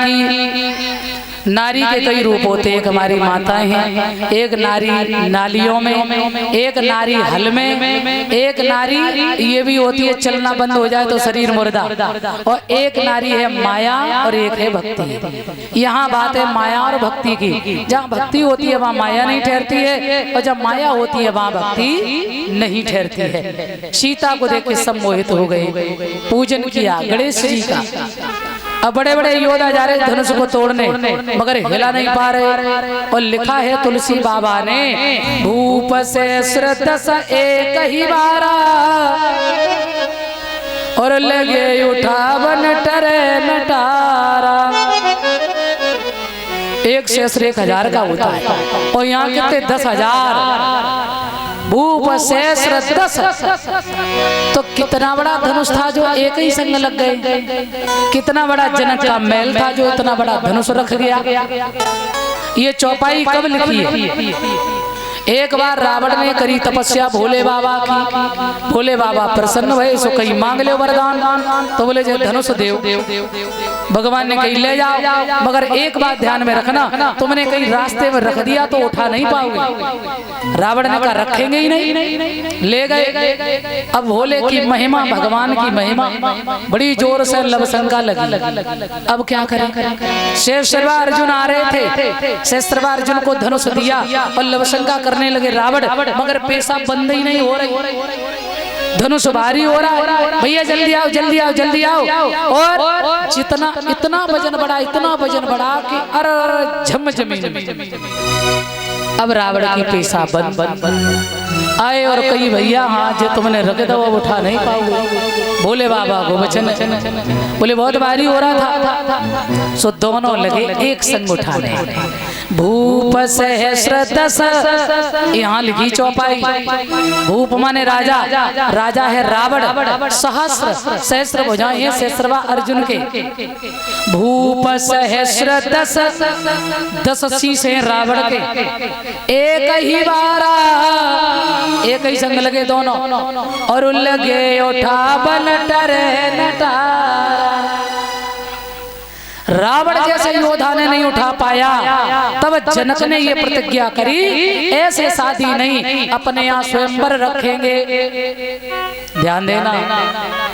की नारी के कई रूप होते हैं। एक हमारी माताएं हैं, एक नारी नालियों में, एक नारी हल में, एक नारी ये भी होती है चलना बंद हो जाए तो शरीर मुर्दा, और एक नारी है माया और एक है भक्ति। यहाँ बात है माया और भक्ति की। जहाँ भक्ति होती है वहाँ माया नहीं ठहरती है, और जब माया होती है वहाँ भक्ति नहीं ठहरती है। सीता को देख के सम्मोहित हो गए, पूजन किया गणेश जी का। अब बड़े बड़े योद्धा जा रहे धनुष को तोड़ने, मगर हिला नहीं पा रहे। और लिखा है तुलसी बाबा ने, भूप से श्रद्धस एक ही बारा, और लगे उठावन टरे नटारा। एक सहस्र 1000 का होता है, और यहाँ कितने 10,000। भूप सहस्र 10, तो कितना बड़ा धनुष था जो एक ही संग लग गए। कितना बड़ा जनक का महल था जो इतना बड़ा धनुष रख गया। ये चौपाई कब लिखी है? एक बार रावण ने करी तपस्या भोले बाबा की। भोले बाबा प्रसन्न भये, सो कहीं मांग ले वरदान। तो बोले जे धनुष देव। भगवान ने कही ले जाओ, मगर एक बात ध्यान में रखना, तुमने कहीं रास्ते में रख दिया तो उठा नहीं पाओगे। रावण ने कहा रखेंगे ही नहीं, ले गए। अब भोले की महिमा, भगवान की महिमा, बड़ी जोर से लवशंका लगी। अब क्या करें? शेषरवा अर्जुन आ रहे थे, शेषरवा अर्जुन को धनुष दिया और लवशंका करने लगे रावण, मगर पैसा बंद ही नहीं हो रही। धनुष भारी हो रहा है, भैया जल्दी आओ जल्दी आओ जल्दी आओ। और जितना इतना वजन बढ़ा, इतना वजन बढ़ा कि अरे झम जमीन। अब रावण की पैसा बंद आए और कही भैया हाँ जो तुमने रख दो वो उठा नहीं पाओगे। भोले बाबा को वचन, बोले बहुत भारी हो रहा था। सो दोनों लगे एक संग उठाने। भूप सहस्र 10, यहाँ लिखी चौपाई। भूप माने राजा, राजा है रावण। सहस्र, सहस्र भुजाएं हैं सहस्रवा अर्जुन के। भूप सहस्र 10, 10 शीश हैं रावण के। एक ही बारा, एक ही संग लगे दोनों, और लगे उठावन टरे नटारा। रावण जैसे योद्धा ने नहीं उठा पाया, तब जनक ने ये प्रतिज्ञा करी, ऐसे शादी नहीं, अपने यहाँ स्वयंवर रखेंगे। ध्यान देना,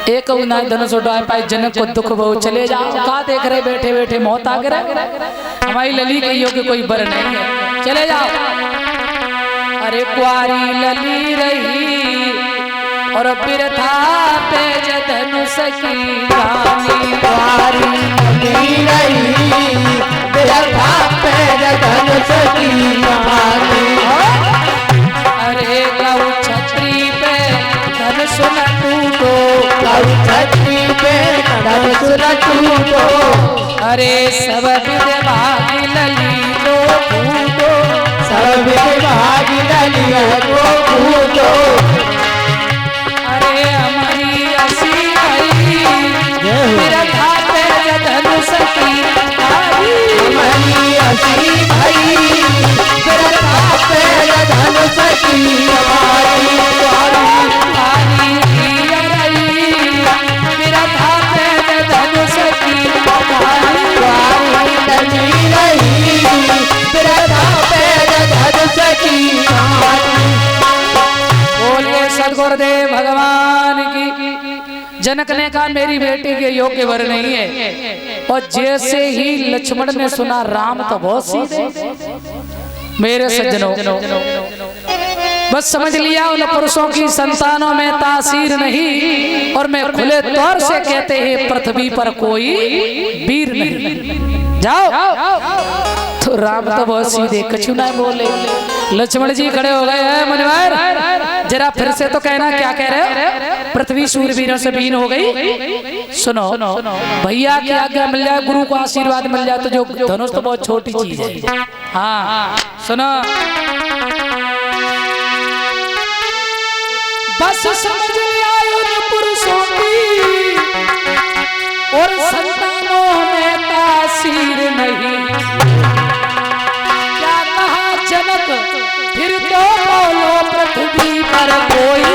एक धनुष उठा पाए जनक को दुख बहुत। चले जाओ, कहा देख रहे बैठे बैठे मौत आ गए। हमारी लली कहियो कि कोई बर नहीं है, चले जाओ। अरे कुआरी लली रही और फिर था पेज धनुष की रानी। कुआरी लली रही फिर था पेज धनुष की रानी। अरे गौ छत्री पे धनुष न टूटो, गौ छत्री पे धनुष न टूटो। अरे सब विभागी लली को कूदो, सब विभागी लली को कूदो। अरे हमारी असी हरी मेरा खाते धनुष की कारी। हमारी असी हरी मेरा खाते धनुष की कारी। हरी मेरा खाते धनुष की कारी। लली रही मेरा खाते धनुष की कारी। बोलिए सद्गुरुदेव भगवान की। जनक ने कहा मेरी बेटी के योग्य वर नहीं है, और जैसे ही लक्ष्मण ने सुना राम तो बहुत सीधे। मेरे सज्जनों, बस समझ लिया उन पुरुषों की संतानों में तासीर नहीं, और मैं खुले तौर से कहते हैं पृथ्वी पर कोई वीर नहीं। जाओ। तो राम तो बहुत सीधे, कछु ना बोले। लक्ष्मण जी खड़े हो गए हैं, मुनिवर जरा फिर से तो कहना क्या कह रहे हो? पृथ्वी सूरवीरों से बीन हो गई। सुनो, भैया की आज्ञा मिल जाए, गुरु को आशीर्वाद मिल जाए तो जो धनुष तो बहुत छोटी चीज है। हाँ सुनो, बस समझ लिया उन पुरुषों की और संतानों में तासीर नहीं। क्या कहा जनक, फिर तो बोलो पृथ्वी पर कोई।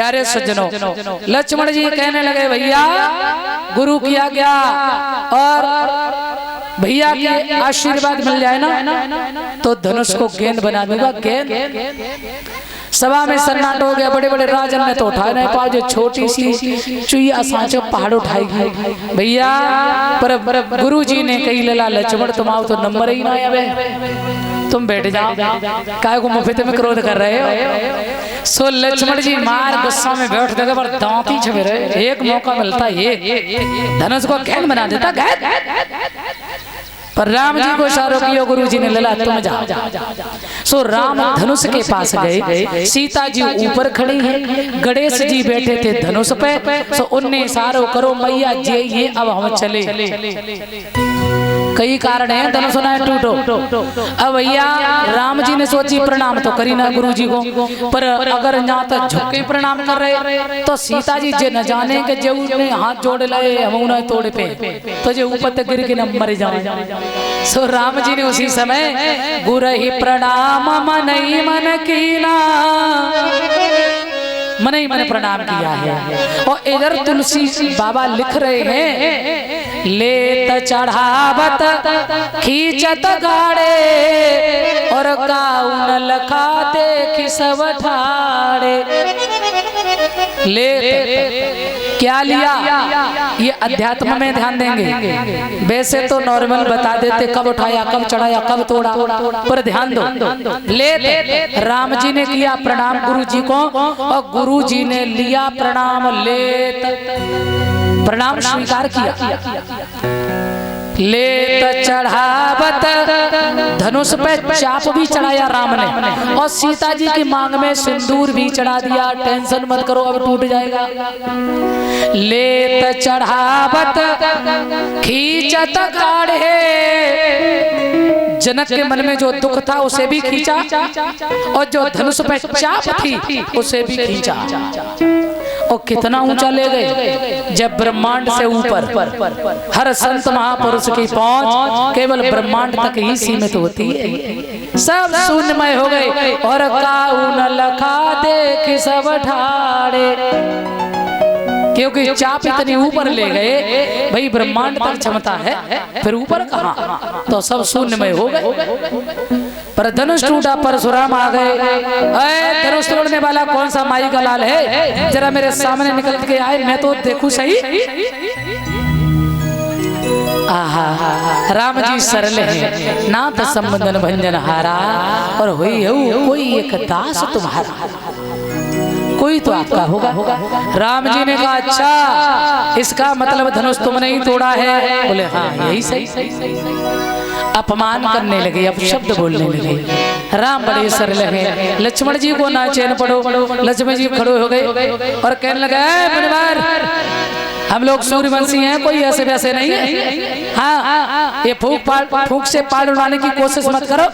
प्यारे सज्जनों, लक्ष्मण जी कहने लगे भैया गुरु किया गया और भैया के आशीर्वाद मिल जाए ना तो धनुष को गेंद बना दूंगा। गेंद सभा में सन्नाटा हो गया। बड़े बड़े राजन ने तो उठाए नहीं पाओ, जो छोटी सी चुईया सांचो पहाड़ उठाई भैया। पर गुरु जी ने कही लला लक्ष्मण तुम आओ तो नंबर ही ना आवे, तुम बैठ जाओ, काय को मुफ्त में क्रोध कर रहे हो। सो लक्ष्मण जी मार गुस्सा में बैठ गए पर दांत ही छपे रहे। एक मौका मिलता एक धनुष को गेंद बना देता पर राम जी को इशारा किया, गुरु जी ने लला तुम जाओ। सो राम धनुष के पास गए, सीता जी ऊपर खड़ी है, गणेश जी बैठे थे धनुष पे। सो उनने इशारा करो मैया जी ये अब हम चले। कई कारण है धनुष ना टूटो। अब भैया राम जी ने सोची प्रणाम तो करी ना गुरु जी को, पर अगर यहाँ तक झुके प्रणाम कर रहे तो सीता जी जे न जाने के जो ने हाथ जोड़ लाए हम उन्हें तोड़े पे तो जो ऊपर तक गिर के न मर जाए। सो राम जी ने उसी समय गुरहि प्रणाम मन ही मन कीना, मन ही मन प्रणाम किया है। और इधर तुलसी बाबा लिख रहे हैं लेत चढ़ावत खींचत गाड़े और काउन लखा देख सब ठाड़े। लेत क्या लिया ये अध्यात्म में ध्यान देंगे। वैसे तो नॉर्मल बता देते कब उठाया कब चढ़ाया कब तोड़ा, पर ध्यान दो लेत राम जी ने किया प्रणाम गुरु जी को और गुरु जी ने लिया प्रणाम। लेत प्रणाम स्वीकार किया। लेत चढ़ावत धनुष पे चाप भी चढ़ाया राम ने और सीता जी की मांग में सिंदूर भी चढ़ा दिया। टेंशन मत करो अब टूट जाएगा। लेत चढ़ावत खींचत गाढ़े, जनक के मन में जो दुख था उसे भी खींचा और जो धनुष पे चाप थी उसे भी खींचा। और कितना ऊंचा ले गए, जब ब्रह्मांड से ऊपर हर संत महापुरुष की पहुंच केवल ब्रह्मांड तक ही सीमित होती है। सब शून्यमय हो गए और काउन लखा देख सब ठाड़े, क्योंकि चाप इतनी ऊपर ले गए भाई ब्रह्मांड तक क्षमता है, फिर ऊपर कहाँ, तो सब शून्यमय हो गए। पर धनुष टूटा, परशुराम आ गए। धनुष तोड़ने वाला कौन सा माई का लाल है, जरा मेरे सामने निकल के आए मैं तो देखूं सही। आहा राम जी सरल है नाथ संबंधन भंजन हारा और हुई हो कोई एक दास तुम्हारा, कोई तो आपका होगा। राम जी ने कहा अच्छा इसका मतलब धनुष तुमने ही तोड़ा है। बोले हाँ यही सही। अपमान करने लगे, अब शब्द बोलने लगे। राम बड़े सरल हैं। लक्ष्मण जी को ना चैन पड़ो, लक्ष्मण जी खड़े हो गए और कहने लगे मुनिवर हम लोग सूर्यवंशी हैं, कोई ऐसे वैसे नहीं है। हाँ ये फूक से पाड़ उड़ाने की कोशिश मत करो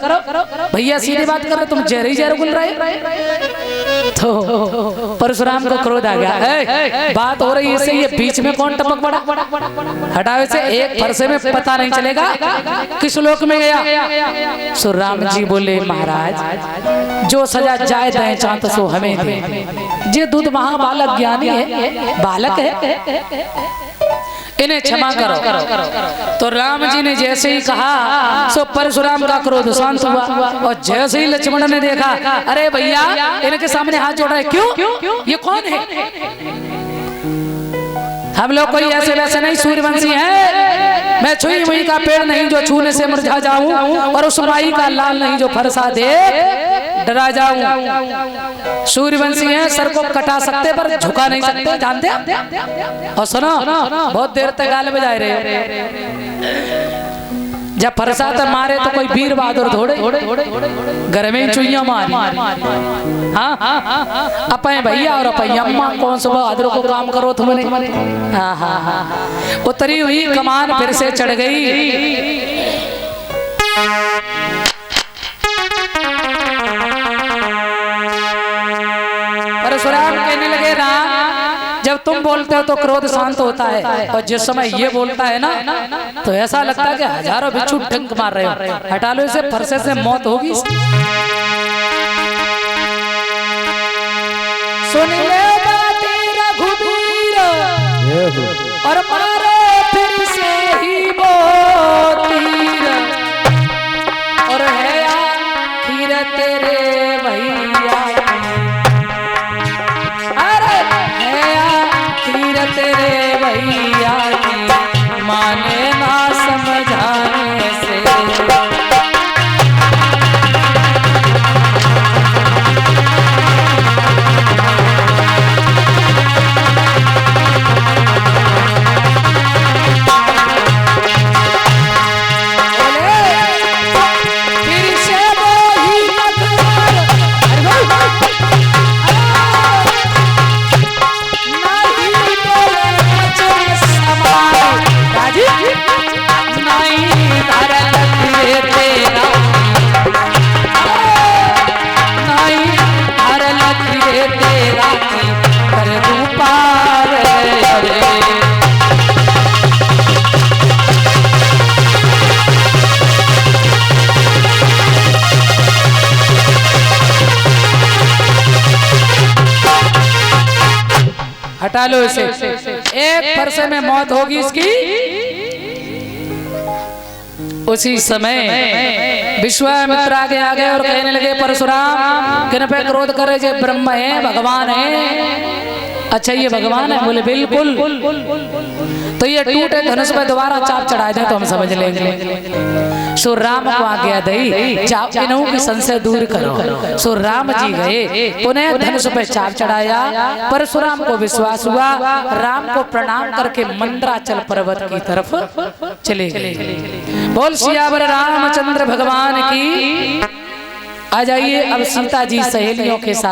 भैया, सीधी बात करो, तुम जहर ही जहर बोल रहे। तो परशुराम को क्रोध आ गया, बात हो रही है ये बीच में कौन टपक पड़ा, हटावे से एक फरसे में पता नहीं चलेगा किस लोक में गया। सो राम जी बोले महाराज जो सजा जाए दें चांत सो हमें दे, जे दूध महा बालक ज्ञानी है, बालक है, इन्हें क्षमा करो। तो राम जी ने जैसे ही कहा सो परशुराम का क्रोध शांत हुआ और जैसे ही लक्ष्मण ने देखा अरे भैया इनके सामने हाथ जोड़ा है, क्यों ये कौन है, हम लोग कोई ऐसे वैसे नहीं सूर्यवंशी है, मैं छुई मुई का पेड़ नहीं जो छूने से मुरझा जाऊं और उस माई का लाल नहीं जो फरसा दे डरा जाऊं। सूर्यवंशी हैं, सर को कटा सकते पर झुका नहीं सकते, जानते। और सुनो बहुत देर तक गाल बजाए रहे, जब फरसा तो मारे तो कोई वीर बहादुर थोड़े घर में चुईया मारी। हाँ अपने भैया और अपनी अम्मा कौन सा बहादुर को काम करो तुमने। उतरी हुई कमान फिर से चढ़ गई। परशुराम कहने लगे राम जब तुम बोलते हो तो क्रोध शांत होता है और जिस समय ये बोलता है ना तो ऐसा लगता है कि हजारों बिच्छू डंक मार रहे हो, हटा लो इसे, फरसे से मौत होगी। सुन ले हटा लो इसे। एक परसे में मौत होगी इसकी। उसी समय विश्वामित्र आगे और कहने लगे परशुराम किन पे क्रोध करे, जे ब्रह्म है, भगवान है। अच्छा ये भगवान है? बोले बिल्कुल। तो ये टूटे धनुष पे दोबारा चाप चढ़ा दे तो हम समझ लेंगे। सो राम को आज्ञा दई, चाप इन्हों की संशय दूर करो। सो राम जी गए, पुनः धनुष पे चाप चढ़ाया। परशुराम को विश्वास हुआ, राम को प्रणाम करके मंदराचल पर्वत की तरफ चले गए। बोल सियावर रामचंद्र भगवान की। आ जाइए अब सीता जी सहेलियों के साथ